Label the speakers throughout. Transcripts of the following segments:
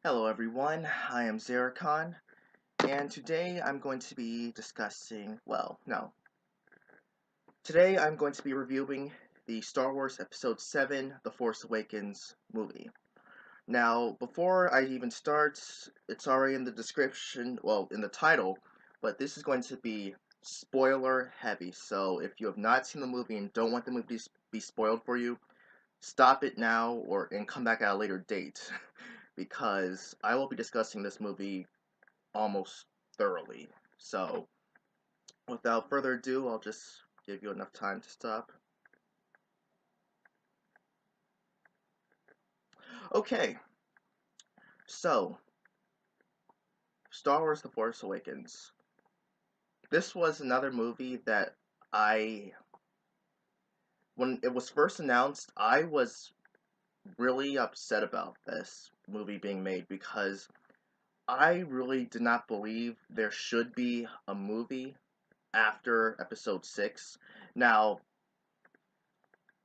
Speaker 1: Hello everyone, I am Xeracon, and today I'm going to be discussing, today I'm going to be reviewing the Star Wars Episode VII, The Force Awakens movie. Now, before I even start, it's already in the description, in the title, but this is going to be spoiler heavy, so if you have not seen the movie and don't want the movie to be spoiled for you, stop it now and come back at a later date. Because I will be discussing this movie almost thoroughly. So, without further ado, I'll just give you enough time to stop. Okay, so, Star Wars The Force Awakens. This was another movie that when it was first announced, I was really upset about this movie being made because I really did not believe there should be a movie after Episode 6. Now,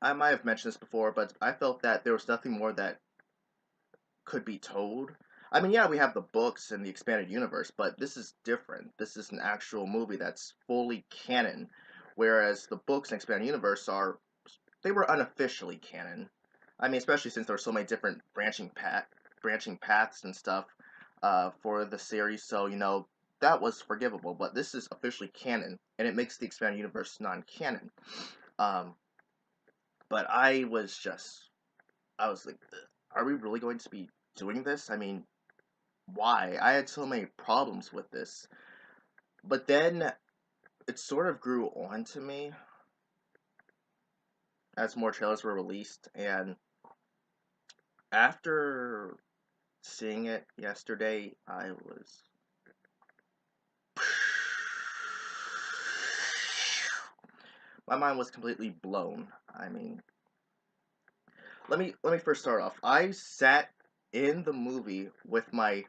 Speaker 1: I might have mentioned this before, but I felt that there was nothing more that could be told. I mean, yeah, we have the books and the expanded universe, but this is different. This is an actual movie that's fully canon, whereas the books and expanded universe they were unofficially canon. I mean, especially since there were so many different branching paths and stuff for the series, so that was forgivable. But this is officially canon, and it makes the expanded universe non-canon. Um, but I was like, are we really going to be doing this? I mean, why? I had so many problems with this. But then it sort of grew on to me as more trailers were released. And after seeing it yesterday, my mind was completely blown. I mean, let me first start off. I sat in the movie with my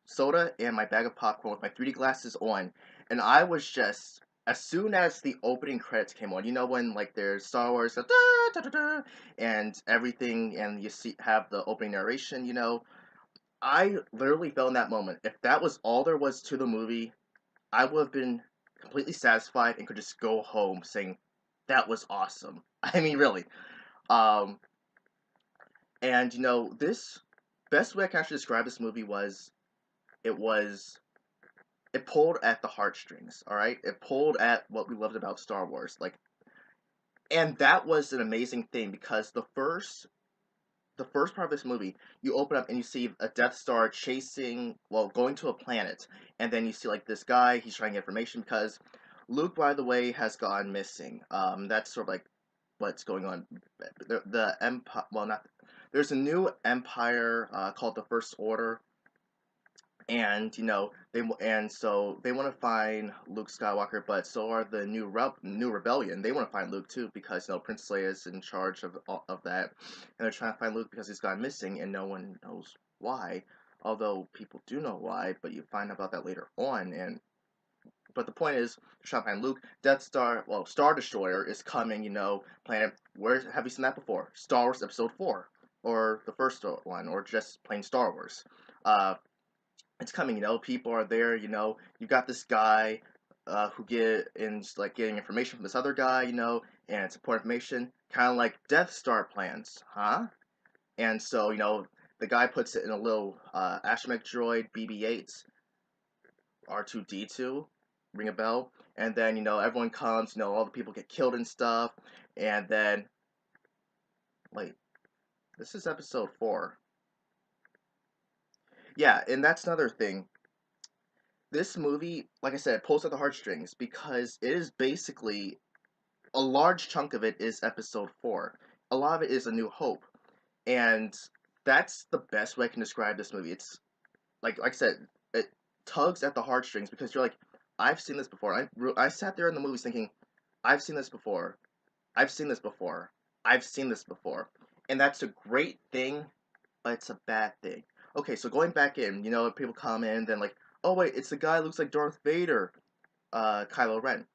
Speaker 1: soda and my bag of popcorn with my 3D glasses on, and I was just as soon as the opening credits came on, when like there's Star Wars da, da, da, da, and everything, and you have the opening narration, I literally felt in that moment. If that was all there was to the movie, I would have been completely satisfied and could just go home saying that was awesome. I mean, really. Um, and this best way I can actually describe this movie was it was it pulled at the heartstrings, all right? It pulled at what we loved about Star Wars. And that was an amazing thing because the first part of this movie, you open up and you see a Death Star going to a planet, and then you see like this guy, he's trying to get information because Luke, by the way, has gone missing. That's sort of like what's going on. The Empire, not. There's a new Empire called the First Order, and so they want to find Luke Skywalker, but so are the new rebellion. They want to find Luke too because Princess Leia is in charge of that, and they're trying to find Luke because he's gone missing, and no one knows why. Although people do know why, but you find out about that later on. And but the point is, they're trying to find Luke. Death Star, Star Destroyer is coming. Planet. Where have you seen that before? Star Wars Episode 4, or the first one, or just plain Star Wars. It's coming, people are there, you got this guy who getting information from this other guy, and it's important information, kind of like Death Star plans, huh? And so, the guy puts it in a little astromech droid BB-8, R2D2, ring a bell, and then, everyone comes, all the people get killed and stuff, and then, wait, this is episode 4. Yeah, and that's another thing. This movie, like I said, pulls at the heartstrings because it is basically a large chunk of it is episode 4. A lot of it is A New Hope. And that's the best way I can describe this movie. It's like I said, it tugs at the heartstrings because you're like, I've seen this before. I sat there in the movies thinking, I've seen this before. I've seen this before. I've seen this before. And that's a great thing, but it's a bad thing. Okay, so going back in, people come in, then like, oh wait, it's the guy who looks like Darth Vader, Kylo Ren,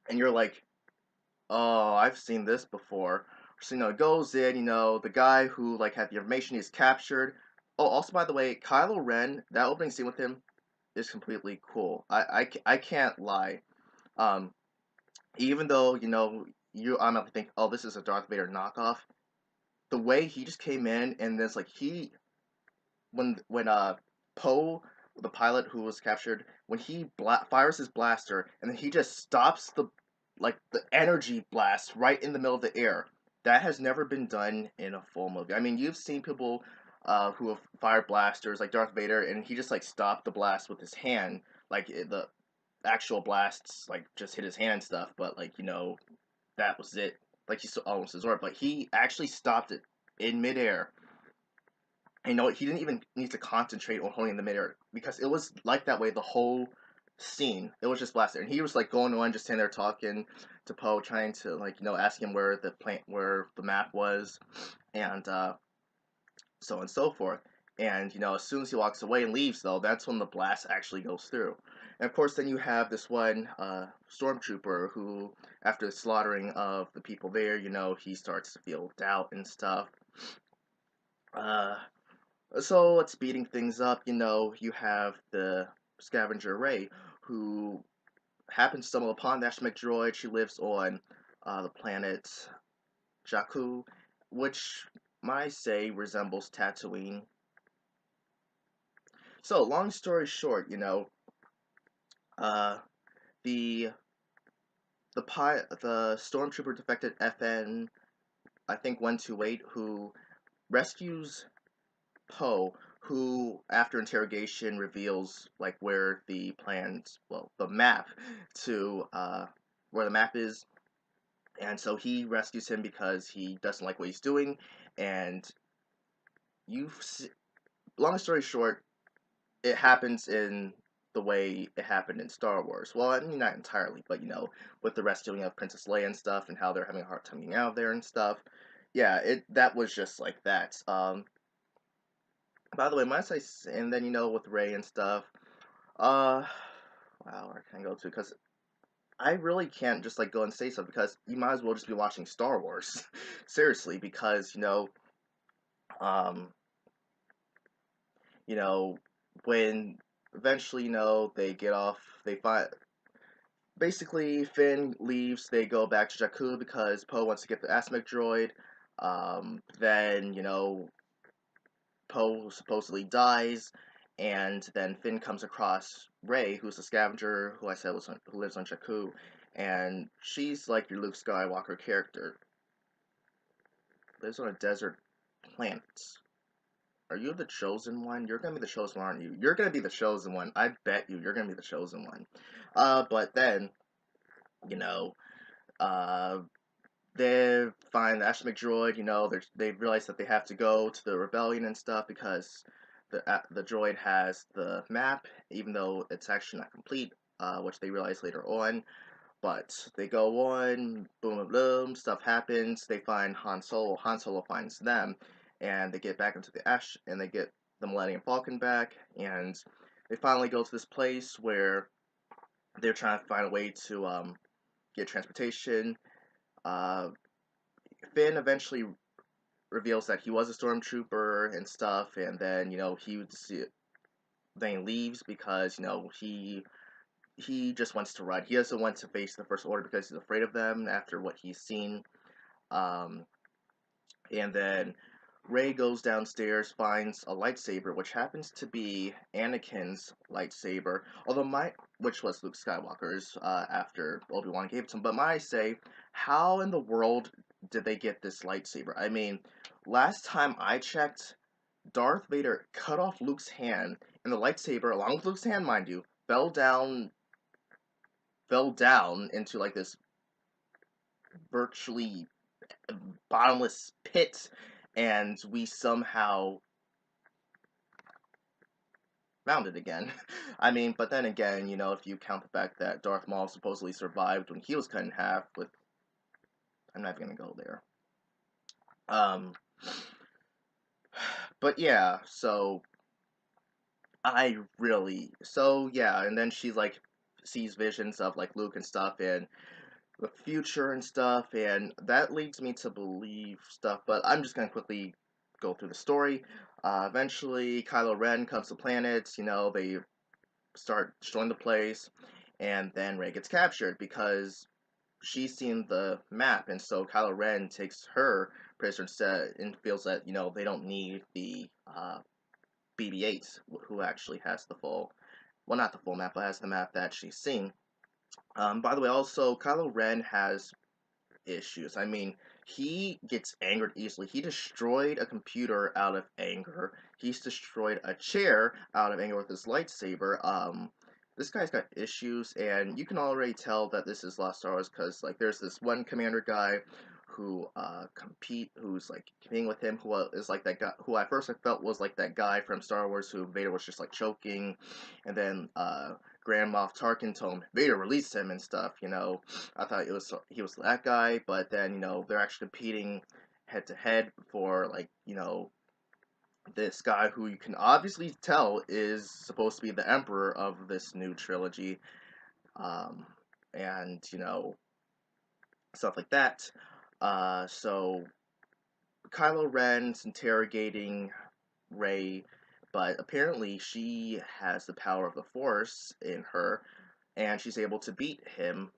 Speaker 1: and you're like, oh, I've seen this before. So it goes in, the guy who like had the information is captured. Oh, also by the way, Kylo Ren, that opening scene with him is completely cool. I can't lie. Um, Even though you automatically think, oh, this is a Darth Vader knockoff. The way he just came in and there's like he when Poe, the pilot who was captured, when he fires his blaster and then he just stops the energy blast right in the middle of the air. That has never been done in a full movie. I mean, you've seen people who have fired blasters like Darth Vader, and he just like stopped the blast with his hand, the actual blasts like just hit his hand and stuff. But that was it. Like he almost absorbed, but he actually stopped it in midair. And what? He didn't even need to concentrate on holding the midair because it was like that way the whole scene. It was just blasted, and he was like going on, just standing there talking to Poe, trying to ask him where the map was, and so on and so forth. And as soon as he walks away and leaves, though, that's when the blast actually goes through. And of course, then you have this one stormtrooper who, after the slaughtering of the people there, he starts to feel doubt and stuff. Uh, so it's speeding things up. You have the scavenger Ray, who happens to stumble upon the astromech droid. She lives on the planet Jakku, which might say resembles Tatooine. So, long story short, uh, the the stormtrooper defected FN, I think 128, who rescues Poe, who after interrogation reveals where the map to where the map is, and so he rescues him because he doesn't like what he's doing, and you, long story short, it happens in the way it happened in Star Wars. Well, I mean, not entirely, but with the rescuing of Princess Leia and stuff, and how they're having a hard time getting out of there and stuff. Yeah, that was just like that. By the way, and then with Ray and stuff. Uh, wow, where can I go to? Because I really can't just go and say something because you might as well just be watching Star Wars, seriously. Because um, you know, when eventually they get off, they find basically Finn leaves. They go back to Jakku because Poe wants to get the astromech droid. Then Poe supposedly dies, and then Finn comes across Rey, who's a scavenger who I said who lives on Jakku, and she's like your Luke Skywalker character. Lives on a desert planet. Are you the chosen one? You're gonna be the chosen one, aren't you? You're gonna be the chosen one. I bet you're gonna be the chosen one. But then, you know, uh, they find the astromech droid. They realize that they have to go to the rebellion and stuff because the droid has the map, even though it's actually not complete, which they realize later on. But they go on, boom, boom, boom, stuff happens. They find Han Solo. Han Solo finds them, and they get back into the Ash, and they get the Millennium Falcon back, and they finally go to this place where they're trying to find a way to get transportation. Uh, Finn eventually reveals that he was a stormtrooper and stuff, and then then he leaves because he just wants to ride. He doesn't want to face the First Order because he's afraid of them after what he's seen. Um, and then Rey goes downstairs, finds a lightsaber, which happens to be Anakin's lightsaber, which was Luke Skywalker's after Obi-Wan gave it to him. But might I say, how in the world did they get this lightsaber? I mean, last time I checked, Darth Vader cut off Luke's hand, and the lightsaber, along with Luke's hand, mind you, fell down into this virtually bottomless pit, and we somehow found it again. I mean, but then again, if you count the fact that Darth Maul supposedly survived when he was cut in half I'm not gonna go there. But yeah, and then she sees visions of Luke and stuff and the future and stuff, and that leads me to believe stuff, but I'm just gonna quickly go through the story. Eventually, Kylo Ren comes to planets. They start destroying the place, and then Rey gets captured because she's seen the map, and so Kylo Ren takes her prisoner instead and feels that they don't need the BB-8, who actually has the full, well, not the full map, but has the map that she's seen. By the way, also Kylo Ren has issues. I mean, he gets angered easily. He destroyed a computer out of anger. He's destroyed a chair out of anger with his lightsaber. This guy's got issues, and you can already tell that this is Lost Star Wars because, like, there's this one commander guy who's like competing with him, who is like that guy who at first I felt was like that guy from Star Wars who Vader was just like choking, and then Grand Moff Tarkin told him Vader released him and stuff. I thought he was that guy, but then they're actually competing head to head for like this guy who you can obviously tell is supposed to be the emperor of this new trilogy, and stuff like that. So Kylo Ren's interrogating Rey, but apparently she has the power of the Force in her, and she's able to beat him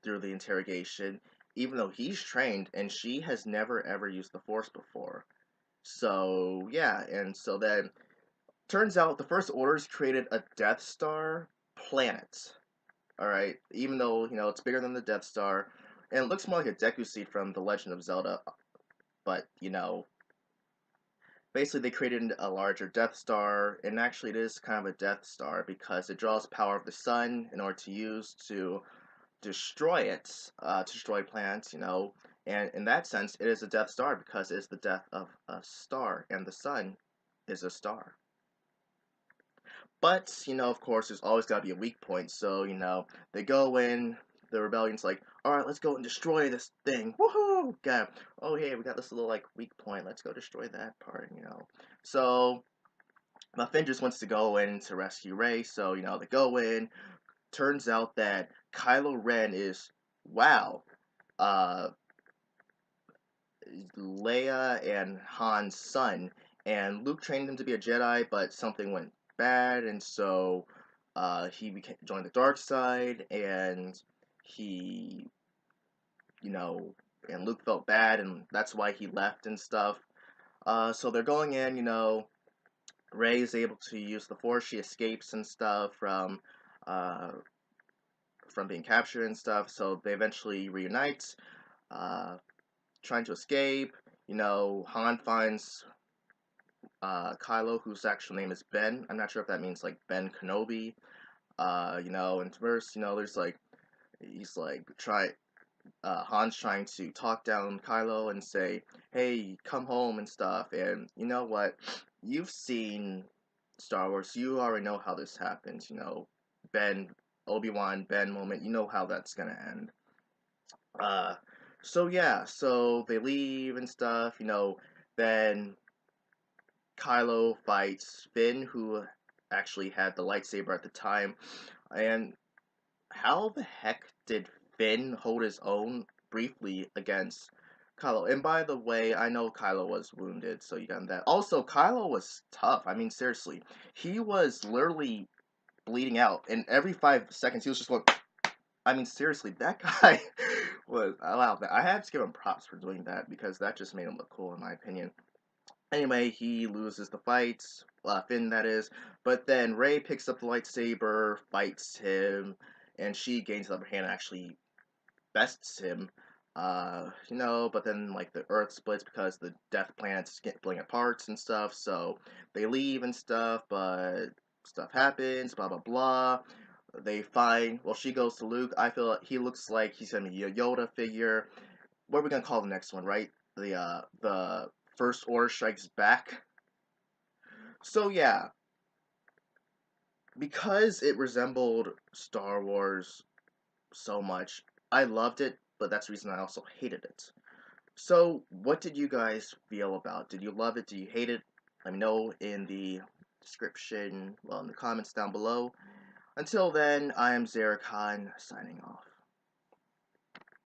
Speaker 1: through the interrogation, even though he's trained and she has never ever used the Force before. So yeah, and so then turns out the First Order's created a Death Star planet. All right, even though it's bigger than the Death Star, and it looks more like a Deku seed from The Legend of Zelda, but basically they created a larger Death Star, and actually it is kind of a Death Star because it draws power of the sun in order to use to destroy it, to destroy planets, and in that sense it is a Death Star because it is the death of a star, and the sun is a star. But, of course, there's always got to be a weak point, so, they go in, the rebellion's like, alright, let's go and destroy this thing, woohoo, got, oh hey, we got this little, like, weak point, let's go destroy that part, So, Finn just wants to go in to rescue Rey, so, they go in, turns out that Kylo Ren is, wow, Leia and Han's son, and Luke trained him to be a Jedi, but something went bad, and so joined the dark side, and he, and Luke felt bad, and that's why he left and stuff. So they're going in, Rey is able to use the Force. She escapes and stuff from being captured and stuff. So they eventually reunite, trying to escape. Han finds Kylo, whose actual name is Ben. I'm not sure if that means like Ben Kenobi. In verse, there's like he's like Han's trying to talk down Kylo and say, "Hey, come home" and stuff. And you know what? You've seen Star Wars. You already know how this happens. Ben, Obi-Wan, Ben moment. You know how that's gonna end. Uh, so yeah, so they leave and stuff. Then Kylo fights Finn, who actually had the lightsaber at the time. And how the heck did Finn hold his own briefly against Kylo? And by the way, I know Kylo was wounded, so you got that. Also, Kylo was tough. I mean, seriously. He was literally bleeding out, and every 5 seconds he was just going. I mean, seriously, that guy was. Wow, I have to give him props for doing that because that just made him look cool, in my opinion. Anyway, he loses the fight, Finn that is, but then Rey picks up the lightsaber, fights him, and she gains the upper hand and actually bests him. But then like the Earth splits because the Death planets get splitting apart and stuff, so they leave and stuff, but stuff happens, blah blah blah. They find, well, she goes to Luke. I feel like he looks like he's gonna be a Yoda figure. What are we gonna call the next one, right? The First Order Strikes Back. So yeah, because it resembled Star Wars so much, I loved it, but that's the reason I also hated it. So, what did you guys feel about? Did you love it? Did you hate it? Let me know in the description, well, in the comments down below. Until then, I am iamxeracon, signing off.